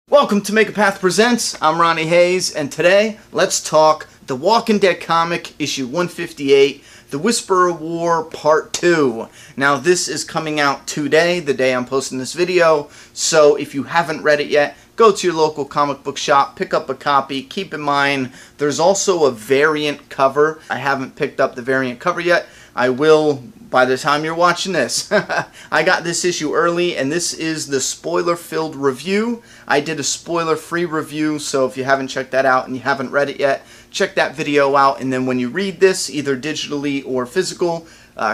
Welcome to Make a Path Presents. I'm Ronnie Hayes, and today let's talk The Walking Dead comic, issue 158, The Whisper of War, Part 2. Now this is coming out today, the day I'm posting this video, so if you haven't read it yet, go to your local comic book shop, pick up a copy. Keep in mind, there's also a variant cover. I haven't picked up the variant cover yet. I will by the time you're watching this. I got this issue early, and this is the spoiler-filled review. I did a spoiler-free review, so if you haven't checked that out and you haven't read it yet, check that video out, and then when you read this, either digitally or physical,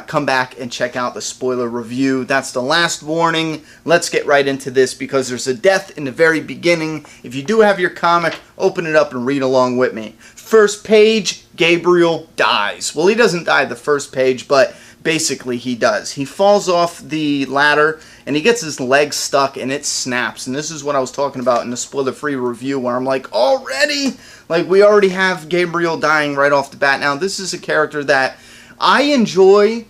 come back and check out the spoiler review. That's the last warning. Let's get right into this because there's a death in the very beginning. If you do have your comic, open it up and read along with me. First page, Gabriel dies. Well, he doesn't die the first page, but basically he does. He falls off the ladder and he gets his leg stuck and it snaps. And this is what I was talking about in the spoiler-free review where I'm like, already? Like, we already have Gabriel dying right off the bat. Now, this is a character that I enjoy.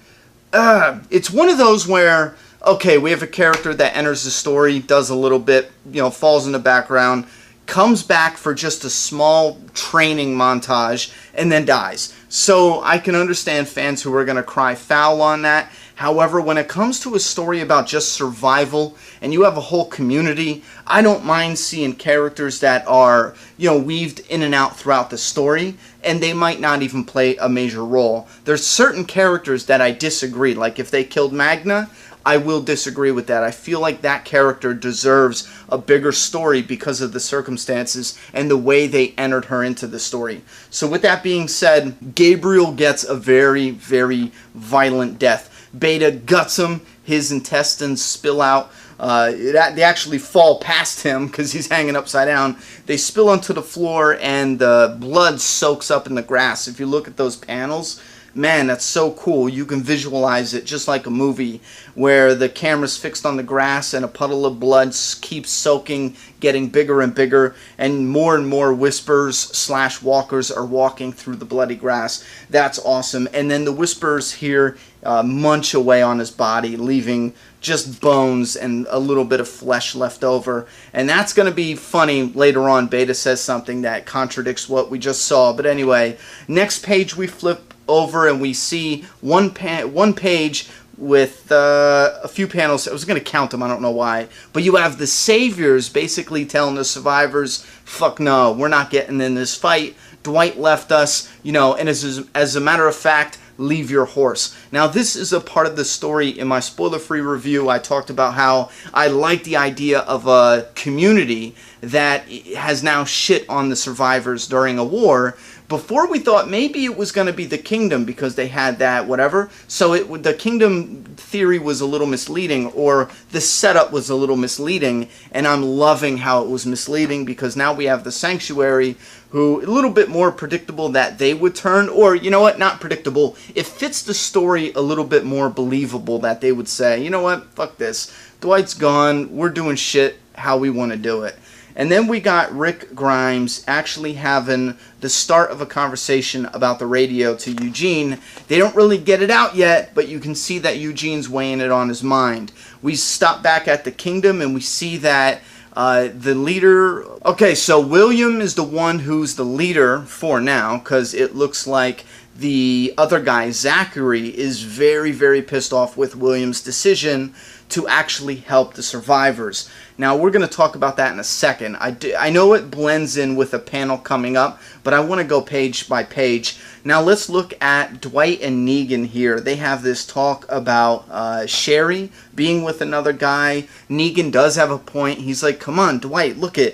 It's one of those where, okay, we have a character that enters the story, does a little bit, falls in the background, comes back for just a small training montage, and then dies. So I can understand fans who are going to cry foul on that. However, when it comes to a story about just survival and you have a whole community, I don't mind seeing characters that are, weaved in and out throughout the story, and they might not even play a major role. There's certain characters that I disagree. Like if they killed Magna, I will disagree with that. I feel like that character deserves a bigger story because of the circumstances and the way they entered her into the story. So with that being said, Gabriel gets a very, very violent death. Beta guts him, his intestines spill out. They actually fall past him because he's hanging upside down. They spill onto the floor and the blood soaks up in the grass. If you look at those panels, man, that's so cool. You can visualize it just like a movie where the camera's fixed on the grass and a puddle of blood keeps soaking, getting bigger and bigger, and more whispers / walkers are walking through the bloody grass. That's awesome. And then the whispers here munch away on his body, leaving just bones and a little bit of flesh left over. And that's going to be funny later on. Beta says something that contradicts what we just saw. But anyway, next page we flip over and we see one page with a few panels. I was going to count them, I don't know why. But you have the saviors basically telling the survivors, fuck no, we're not getting in this fight. Dwight left us, and as a matter of fact, leave your horse. Now this is a part of the story in my spoiler-free review. I talked about how I like the idea of a community that has now shit on the survivors during a war. Before we thought maybe it was going to be the kingdom because they had that whatever. So the kingdom theory was a little misleading, or the setup was a little misleading, and I'm loving how it was misleading because now we have the sanctuary who a little bit more predictable that they would turn, or you know what, not predictable. It fits the story a little bit more believable that they would say, you know what, fuck this. Dwight's gone, we're doing shit how we want to do it. And then we got Rick Grimes actually having the start of a conversation about the radio to Eugene. They don't really get it out yet, but you can see that Eugene's weighing it on his mind. We stop back at the kingdom and we see that the leader... Okay, so William is the one who's the leader for now, because it looks like the other guy, Zachary, is very, very pissed off with William's decision to actually help the survivors. Now, we're going to talk about that in a second. I know it blends in with a panel coming up, but I want to go page by page. Now, let's look at Dwight and Negan here. They have this talk about Sherry being with another guy. Negan does have a point. He's like, come on, Dwight, look at,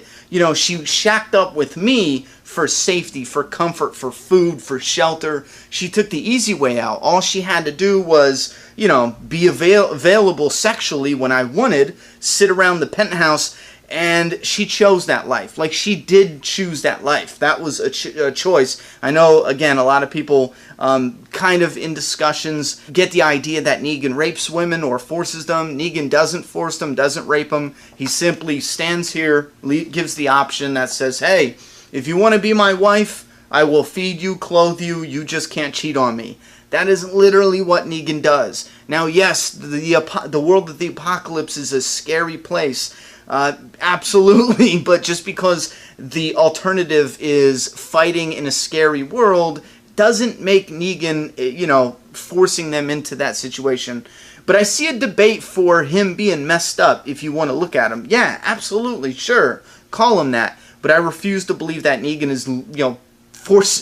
she shacked up with me for safety, for comfort, for food, for shelter. She took the easy way out. All she had to do was, be available sexually when I wanted, sit around the penthouse, and she chose that life. Like, she did choose that life. That was a choice. I know, again, a lot of people kind of in discussions get the idea that Negan rapes women or forces them. Negan doesn't force them, doesn't rape them. He simply stands here, gives the option that says, hey, if you want to be my wife, I will feed you, clothe you, you just can't cheat on me. That is literally what Negan does. Now, yes, the world of the apocalypse is a scary place. Absolutely, but just because the alternative is fighting in a scary world doesn't make Negan, forcing them into that situation. But I see a debate for him being messed up if you want to look at him. Yeah, absolutely, sure. Call him that. But I refuse to believe that Negan is,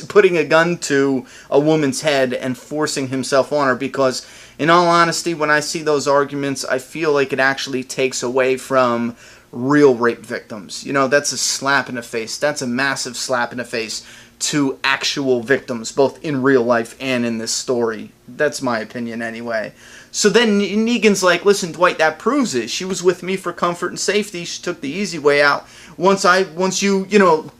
putting a gun to a woman's head and forcing himself on her, because in all honesty, when I see those arguments, I feel like it actually takes away from real rape victims. That's a slap in the face. That's a massive slap in the face to actual victims, both in real life and in this story. That's my opinion anyway. So then Negan's like, listen, Dwight, that proves it. She was with me for comfort and safety. She took the easy way out. Once you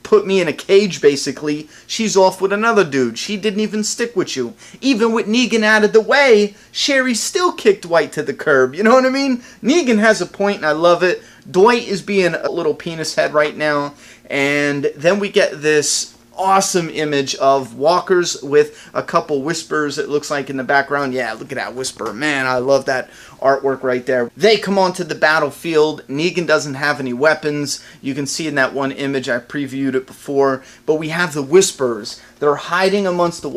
put me in a cage, basically, she's off with another dude. She didn't even stick with you. Even with Negan out of the way, Sherry still kicked Dwight to the curb. You know what I mean? Negan has a point, and I love it. Dwight is being a little penis head right now. And then we get this awesome image of walkers with a couple whispers, it looks like, in the background. Yeah, look at that whisper. Man, I love that artwork right there. They come onto the battlefield. Negan doesn't have any weapons. You can see in that one image, I previewed it before. But we have the whispers. They're hiding amongst the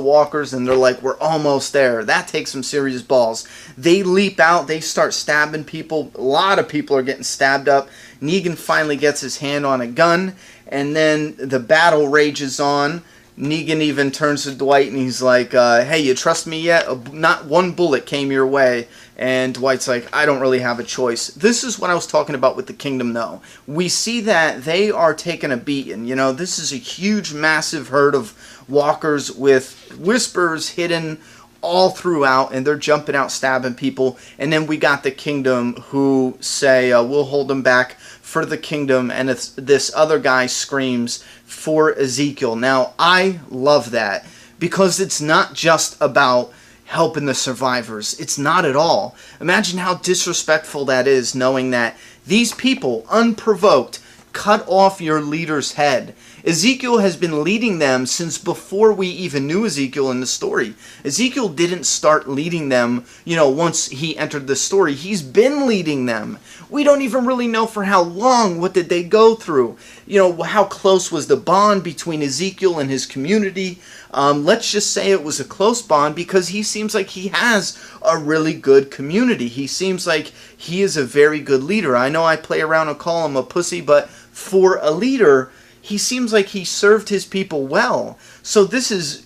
walkers, and they're like, we're almost there. That takes some serious balls. They leap out. They start stabbing people. A lot of people are getting stabbed up. Negan finally gets his hand on a gun, and then the battle rages on. Negan even turns to Dwight and he's like, hey, you trust me yet? Not one bullet came your way. And Dwight's like, I don't really have a choice. This is what I was talking about with the Kingdom, though. We see that they are taking a beating. This is a huge, massive herd of walkers with whispers hidden all throughout, and they're jumping out, stabbing people. And then we got the Kingdom who say, we'll hold them back for the Kingdom, and this other guy screams for Ezekiel. Now, I love that, because it's not just about helping the survivors. It's not at all. Imagine how disrespectful that is, knowing that these people, unprovoked, cut off your leader's head. Ezekiel has been leading them since before we even knew Ezekiel in the story. Ezekiel didn't start leading them, once he entered the story. He's been leading them. We don't even really know for how long. What did they go through? How close was the bond between Ezekiel and his community? Let's just say it was a close bond, because he seems like he has a really good community. He seems like he is a very good leader. I know I play around and call him a pussy, but for a leader, he seems like he served his people well. So this is,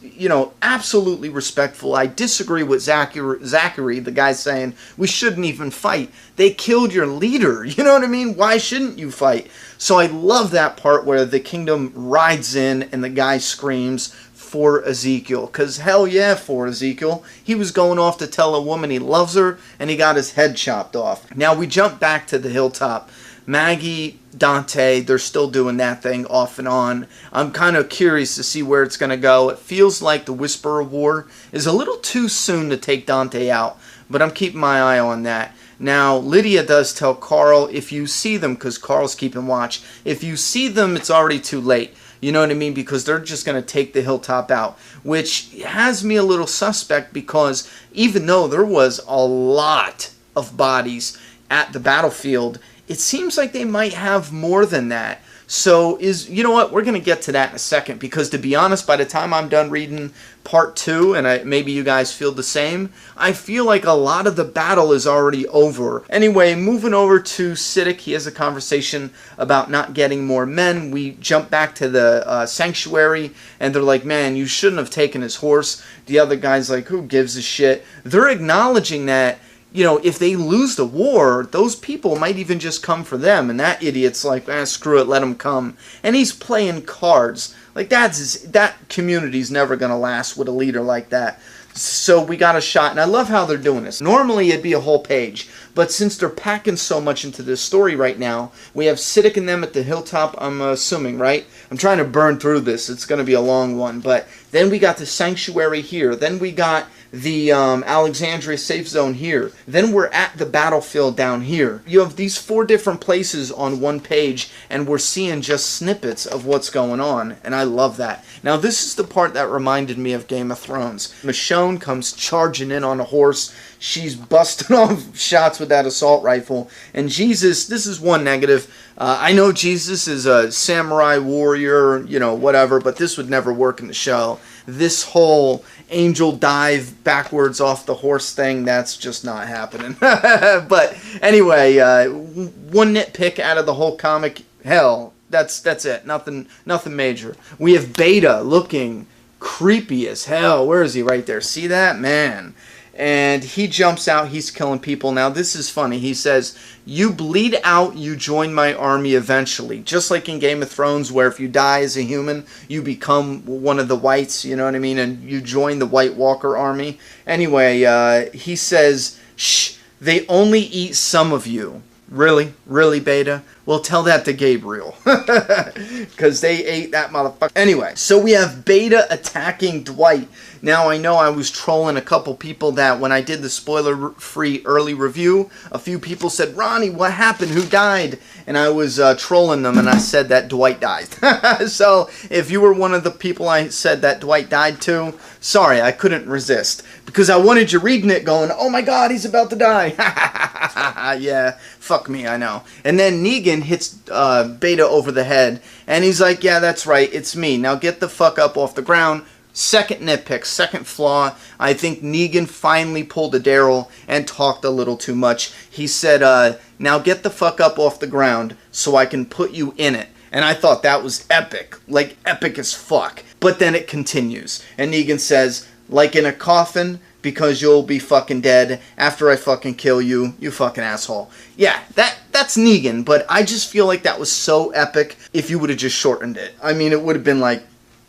absolutely respectful. I disagree with Zachary, the guy saying we shouldn't even fight. They killed your leader. You know what I mean? Why shouldn't you fight? So I love that part where the Kingdom rides in and the guy screams for Ezekiel. Because hell yeah, for Ezekiel. He was going off to tell a woman he loves her, and he got his head chopped off. Now we jump back to the hilltop. Maggie, Dante, they're still doing that thing off and on. I'm kind of curious to see where it's going to go. It feels like the Whisperer War is a little too soon to take Dante out, but I'm keeping my eye on that. Now, Lydia does tell Carl, if you see them, because Carl's keeping watch, if you see them, it's already too late. You know what I mean? Because they're just going to take the hilltop out, which has me a little suspect, because even though there was a lot of bodies at the battlefield, it seems like they might have more than that. So you know what? We're going to get to that in a second, because to be honest, by the time I'm done reading part 2, and maybe you guys feel the same, I feel like a lot of the battle is already over. Anyway, moving over to Siddiq, he has a conversation about not getting more men. We jump back to the sanctuary, and they're like, man, you shouldn't have taken his horse. The other guy's like, who gives a shit? They're acknowledging that, if they lose the war, those people might even just come for them. And that idiot's like, screw it, let them come. And he's playing cards. Like, that community's never going to last with a leader like that. So we got a shot, and I love how they're doing this. Normally, it'd be a whole page. But since they're packing so much into this story right now, we have Siddiq and them at the hilltop, I'm assuming, right? I'm trying to burn through this. It's going to be a long one. But then we got the sanctuary here. Then we got the Alexandria safe zone here. Then we're at the battlefield down here. You have these 4 different places on one page, and we're seeing just snippets of what's going on, and I love that. Now, this is the part that reminded me of Game of Thrones. Michonne comes charging in on a horse. She's busting off shots with that assault rifle. And Jesus, this is one negative. I know Jesus is a samurai warrior, you know, whatever, but this would never work in the show. This whole angel dive backwards off the horse thing, that's just not happening. But anyway, one nitpick out of the whole comic, hell, that's it. Nothing major. We have Beta looking creepy as hell. Where is he? Right there. See that? Man. And he jumps out, he's killing people. Now, this is funny. He says, you bleed out, you join my army eventually. Just like in Game of Thrones, where if you die as a human, you become one of the whites, you know what I mean? And you join the White Walker army. Anyway, he says, shh, they only eat some of you. Really? Really, Beta? Well, tell that to Gabriel. Because they ate that motherfucker. Anyway, so we have Beta attacking Dwight. Now, I know I was trolling a couple people that when I did the spoiler-free early review, a few people said, Ronnie, what happened? Who died? And I was trolling them, and I said that Dwight died. So, if you were one of the people I said that Dwight died to, sorry, I couldn't resist. Because I wanted you reading it going, oh my god, he's about to die. Yeah, fuck me, I know. And then Negan hits Beta over the head, and he's like, yeah, that's right, it's me. Now get the fuck up off the ground. Second nitpick, second flaw, I think Negan finally pulled a Daryl and talked a little too much. He said, now get the fuck up off the ground so I can put you in it. And I thought that was epic, like epic as fuck. But then it continues, and Negan says, like in a coffin, because you'll be fucking dead after I fucking kill you, you fucking asshole. Yeah, that's Negan, but I just feel like that was so epic if you would have just shortened it. I mean, it would have been like,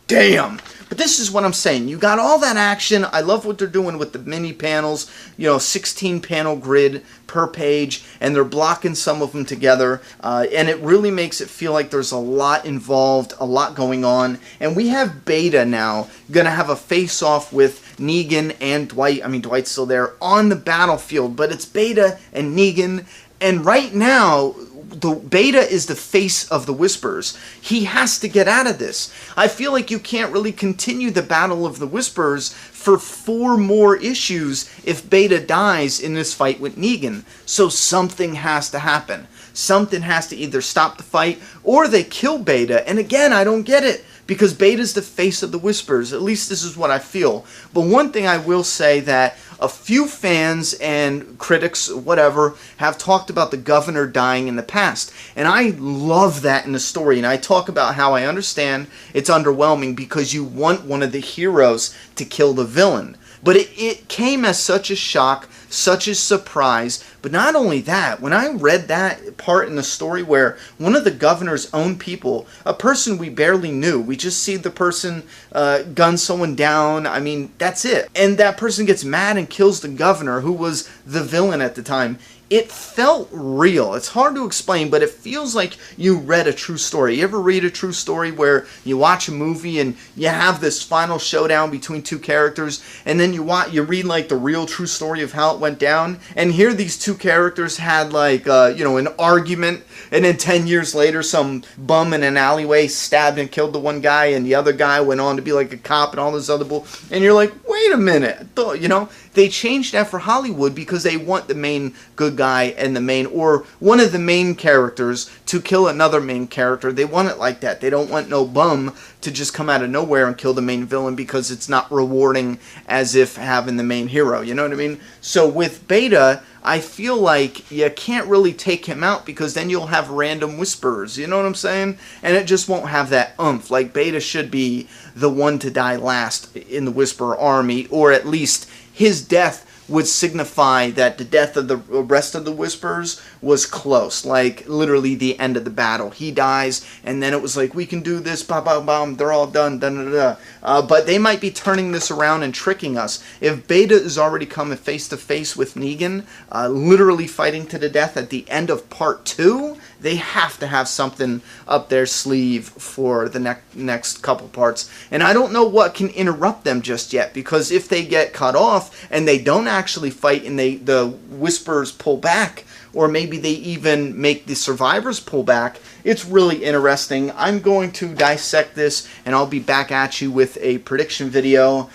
damn. But this is what I'm saying. You got all that action. I love what they're doing with the mini panels. You know, 16 panel grid per page. And they're blocking some of them together. And it really makes it feel like there's a lot involved, a lot going on. And we have Beta now going to have a face-off with Negan and Dwight. I mean, Dwight's still there on the battlefield. But it's Beta and Negan. And right now, the Beta is the face of the Whispers. He has to get out of this. I feel like you can't really continue the Battle of the Whispers for 4 more issues if Beta dies in this fight with Negan. So something has to happen. Something has to either stop the fight or they kill Beta. And again, I don't get it. Because Beta's the face of the Whispers. At least this is what I feel. But one thing I will say that a few fans and critics, whatever, have talked about the governor dying in the past. And I love that in the story. And I talk about how I understand it's underwhelming because you want one of the heroes to kill the villain. But it came as such a shock, such a surprise. But not only that, when I read that part in the story where one of the governor's own people, a person we barely knew, we just see the person gun someone down, I mean, that's it. And that person gets mad and kills the governor, who was the villain at the time. It felt real. It's hard to explain, but it feels like you read a true story. You ever read a true story where you watch a movie and you have this final showdown between 2 characters, and then you read like the real true story of how it went down, and here these 2 characters had like you know, an argument, and then 10 years later some bum in an alleyway stabbed and killed the one guy, and the other guy went on to be like a cop and all this other bull, and you're like, wait a minute, you know, they changed that for Hollywood because they want the main good guy and the main, or one of the main characters to kill another main character. They want it like that. They don't want no bum to just come out of nowhere and kill the main villain because it's not rewarding as if having the main hero, you know what I mean? So with Beta, I feel like you can't really take him out because then you'll have random whisperers, you know what I'm saying? And it just won't have that oomph. Like, Beta should be the one to die last in the Whisperer army, or at least his death would signify that the death of the rest of the Whisperers was close, like literally the end of the battle. He dies, and then it was like, we can do this, bam, bam, bam, they're all done, da, da, da, da. But they might be turning this around and tricking us. If Beta is already coming face to face with Negan, literally fighting to the death at the end of part 2, they have to have something up their sleeve for the next couple parts. And I don't know what can interrupt them just yet, because if they get cut off and they don't actually fight and the Whispers pull back, or maybe they even make the survivors pull back, it's really interesting. I'm going to dissect this, and I'll be back at you with a prediction video.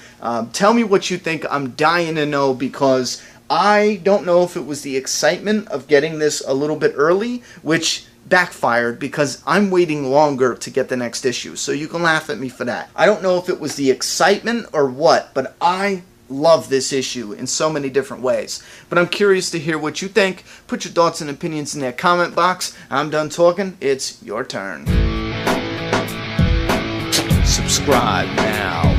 Tell me what you think. I'm dying to know, because I don't know if it was the excitement of getting this a little bit early, which backfired because I'm waiting longer to get the next issue. So you can laugh at me for that. I don't know if it was the excitement or what, but I love this issue in so many different ways. But I'm curious to hear what you think. Put your thoughts and opinions in that comment box. I'm done talking. It's your turn. Subscribe now.